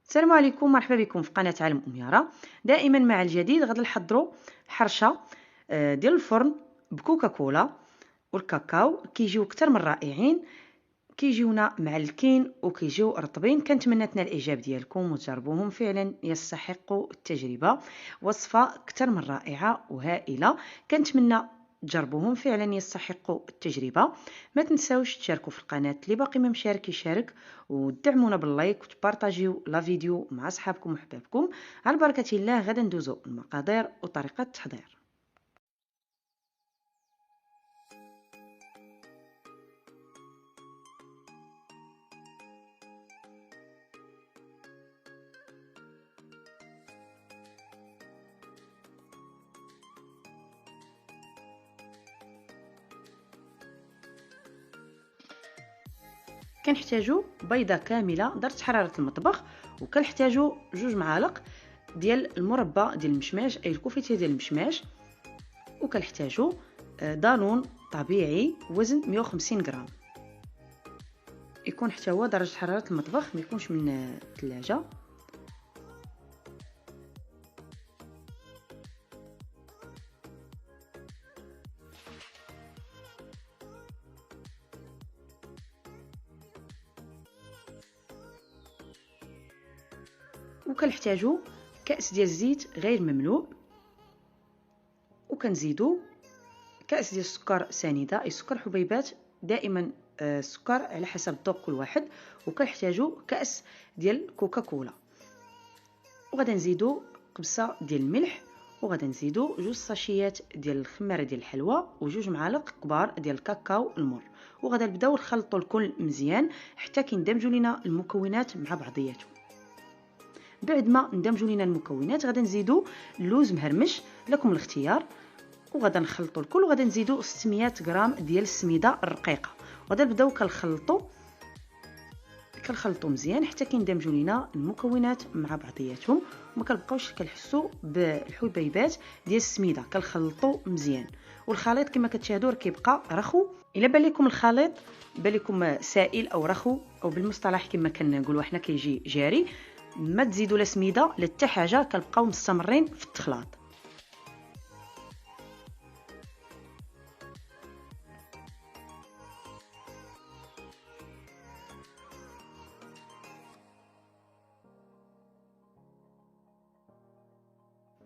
السلام عليكم، مرحبا بكم في قناة عالم يارا. دائما مع الجديد. غادي نحضروا حرشة ديال الفرن بكوكاكولا والكاكاو. كيجيو اكثر من رائعين، كيجيونا معلكين وكيجيو رطبين. كنتمنى تنال الاعجاب ديالكم وتجربوهم، فعلا يستحقوا التجربة. وصفة اكثر من رائعة وهائلة، كنتمنى تجربوهم، فعلا يستحقوا التجربة. ما تنساوش تشاركوا في القناة، اللي باقي ما مشارك يشارك، ودعمونا باللايك وتبارطاجيو لا فيديو مع اصحابكم وحبابكم. على بركة الله غدا ندوزو المقادير وطريقة التحضير. كنحتاجو بيضه كامله درجه حراره المطبخ، وكنحتاجو 2 معالق ديال المربى ديال المشماش، اي الكوفيته ديال المشماش. وكنحتاجو دانون طبيعي وزن 150 غرام، يكون حتى هو درجه حراره المطبخ، ما يكونش من الثلاجه. وكنحتاجو كأس ديال الزيت غير مملوء، وكنزيدو كأس ديال السكر سنيده، اي سكر حبيبات، دائما السكر على حسب ذوق كل واحد. وكنحتاجو كأس ديال كوكاكولا، وغادا نزيدو قبصه ديال الملح، وغادا نزيدو 2 ساشيات ديال الخماره ديال الحلوى و2 معالق كبار ديال الكاكاو المر. وغادا نبداو نخلطوا الكل مزيان حتى كيندمجوا لينا المكونات مع بعضياتهم. بعد ما ندمجوا لينا المكونات غادا نزيدو اللوز مهرمش، لكم الاختيار. وغادا نخلطوا الكل، وغادا نزيدو 600 غرام ديال السميده الرقيقه. وغادا نبداو كنخلطوا مزيان حتى كيندمجوا لينا المكونات مع بعضياتهم، وما كنبقاوش كنحسوا بالحبيبات ديال السميده. كنخلطوا مزيان، والخليط كما كتشاهدوا كيبقى رخو. الا بان لكم الخليط بان لكم سائل او رخو، او بالمصطلح كما كنقولوا حنا كيجي جاري، ما تزيدوا لا سميده لا حتى حاجه، كنبقاو مستمرين في التخلاط.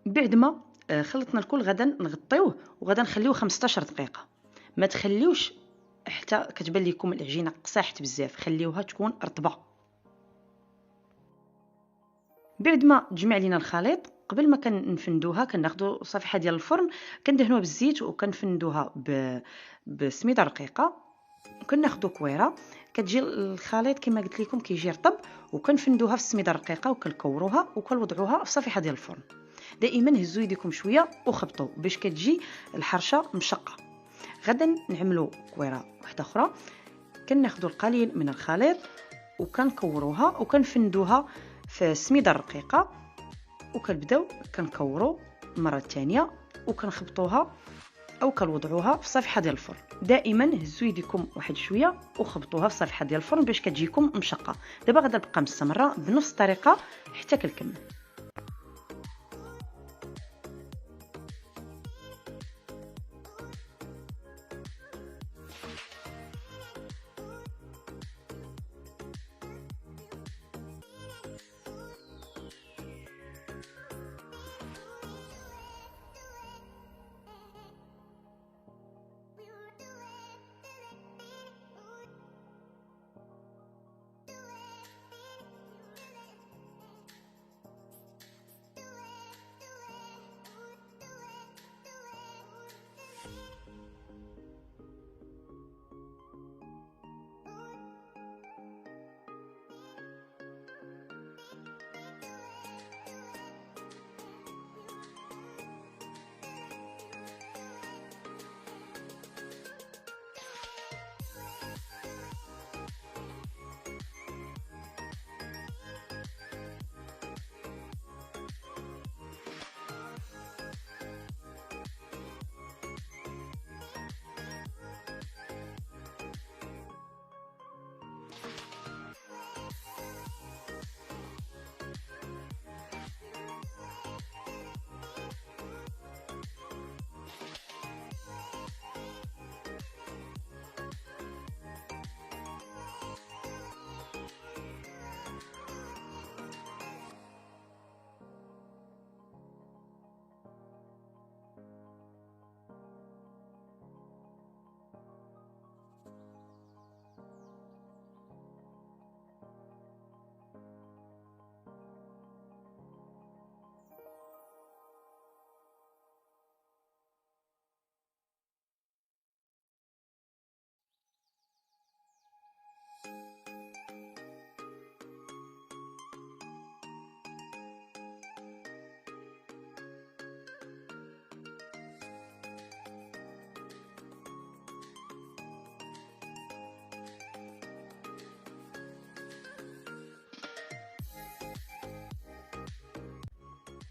بعد ما خلطنا الكل غادا نغطيوه، وغادا نخليوه 15 دقيقه. ما تخليوش حتى كتبان لكم العجينه قصاحت بزاف، خليوها تكون رطبه. بعد ما تجمع لينا الخليط، قبل ما كنفندوها كناخذوا صفيحه ديال الفرن، كندهنوها بالزيت وكنفندوها بسميده رقيقه. وكناخذوا كويره، كتجي الخليط كما قلت لكم كيجي رطب، وكنفندوها في السميده الرقيقه وكنكوروها وكنوضعوها في صفيحه ديال الفرن. دائما هزوا يديكم شويه وخبطوا باش كتجي الحرشه مشقه. غدا نعملوا كويره واحده اخرى، كناخذوا القليل من الخليط وكنكوروها وكنفندوها في السميده الرقيقه، وكنبداو كنكوروا المره الثانيه وكنخبطوها او كنوضعوها في صفيحه ديال الفرن. دائما هزوا يديكم واحد شويه وخبطوها في صفيحه ديال الفرن باش كتجيكم مشقه. دابا غادا نبقى مستمره بنفس الطريقه حتى كنكمل.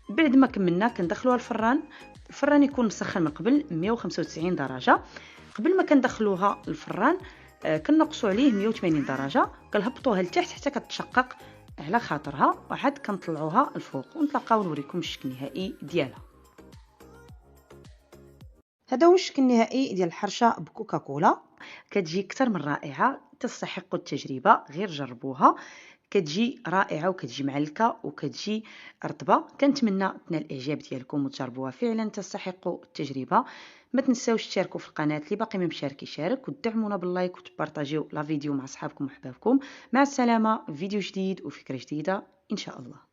بعد ما كملنا كندخلوها الفران يكون مسخن من قبل 195 درجه. قبل ما كندخلوها الفران كنقصوا عليه 180 درجه، كنهبطوها لتحت حتى كتشقق على خاطرها، وعاد كنطلعوها الفوق ونتلاقاو نوريكم الشكل النهائي ديالها. هذا هو الشكل النهائي ديال الحرشه بكوكاكولا، كتجي اكثر من رائعه، تستحق التجربه، غير جربوها، كتجي رائعه وكتجي معلكه وكتجي رطبه. كنتمنى تنال الاعجاب ديالكم وتجربوها، فعلا تستحقوا التجربه. ما تنساوش تشاركوا في القناه، اللي باقي ما مشارك يشارك، وتدعمونا باللايك وتبارطاجيو لا فيديو مع اصحابكم وحبابكم. مع السلامه، فيديو جديد وفكره جديده ان شاء الله.